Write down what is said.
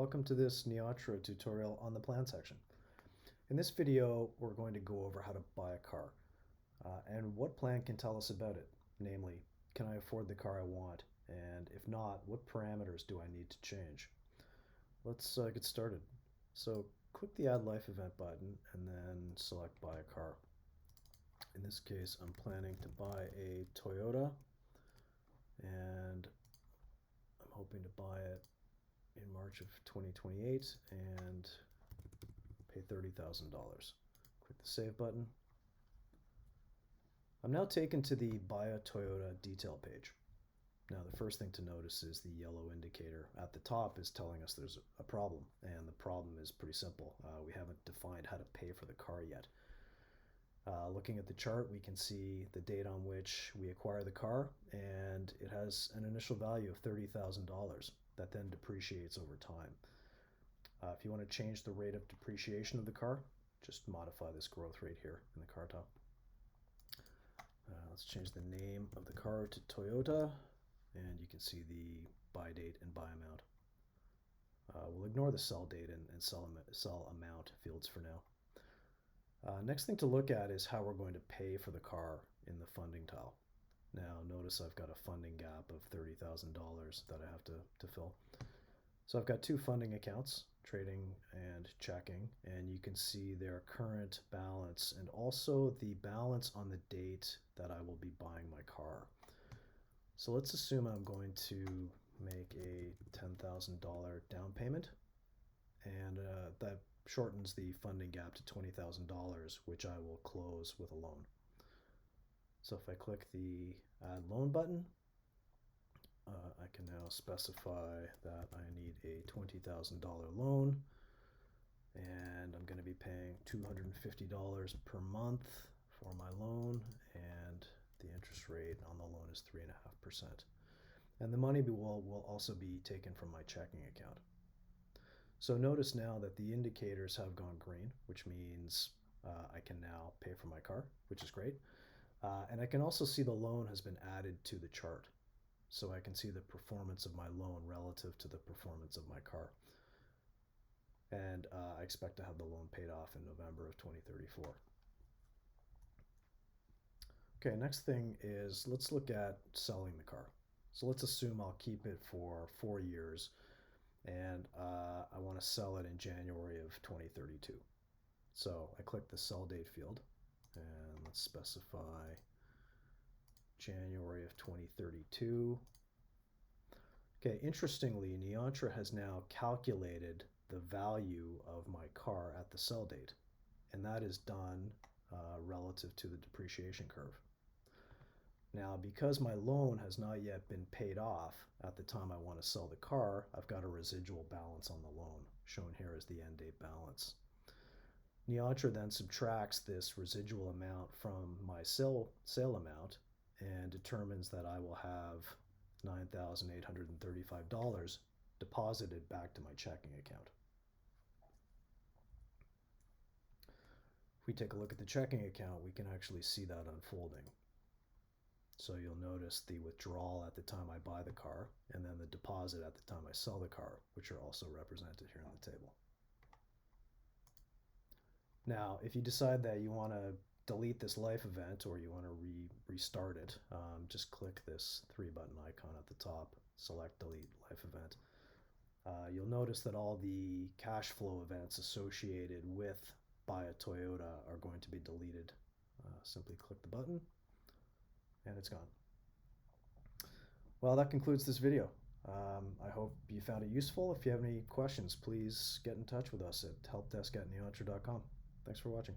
Welcome to this Neontra tutorial on the plan section. In this video, we're going to go over how to buy a car and what plan can tell us about it. Namely, can I afford the car I want? And if not, what parameters do I need to change? Let's get started. So click the Add Life Event button and then select Buy a Car. In this case, I'm planning to buy a Toyota and I'm hoping to buy it in March of 2028 and pay $30,000. Click the Save button. I'm now taken to the Buy a Toyota detail page. Now the first thing to notice is the yellow indicator at the top is telling us there's a problem, and the problem is pretty simple. We haven't defined how to pay for the car yet. Looking at the chart, we can see the date on which we acquire the car, and it has an initial value of $30,000 that then depreciates over time. If you want to change the rate of depreciation of the car, just modify this growth rate here in the car top. Let's change the name of the car to Toyota, and you can see the buy date and buy amount. We'll ignore the sell date and sell amount fields for now. Next thing to look at is how we're going to pay for the car in the funding tile. Now notice I've got a funding gap of $30,000 that I have to fill. So I've got two funding accounts, trading and checking, and you can see their current balance and also the balance on the date that I will be buying my car. So let's assume I'm going to make a $10,000 down payment, and that shortens the funding gap to $20,000, which I will close with a loan. So if I click the Add Loan button, I can now specify that I need a $20,000 loan, and I'm going to be paying $250 per month for my loan, and the interest rate on the loan is 3.5%. And the money will also be taken from my checking account. So notice now that the indicators have gone green, which means I can now pay for my car, which is great. And I can also see the loan has been added to the chart. So I can see the performance of my loan relative to the performance of my car. And I expect to have the loan paid off in November of 2034. Okay, next thing is let's look at selling the car. So let's assume I'll keep it for 4 years and I want to sell it in January of 2032. So I click the sell date field and let's specify January of 2032. Okay, interestingly, Neontra has now calculated the value of my car at the sell date, and that is done relative to the depreciation curve. Now, because my loan has not yet been paid off at the time I want to sell the car, I've got a residual balance on the loan, shown here as the end date balance. Neontra then subtracts this residual amount from my sale amount and determines that I will have $9,835 deposited back to my checking account. If we take a look at the checking account, we can actually see that unfolding. So you'll notice the withdrawal at the time I buy the car, and then the deposit at the time I sell the car, which are also represented here on the table. Now, if you decide that you want to delete this life event or you want to restart it, just click this 3-button icon at the top, select Delete Life Event. You'll notice that all the cash flow events associated with Buy a Toyota are going to be deleted. Simply click the button and it's gone. Well, that concludes this video. I hope you found it useful. If you have any questions, please get in touch with us at helpdesk@neontra.com. Thanks for watching.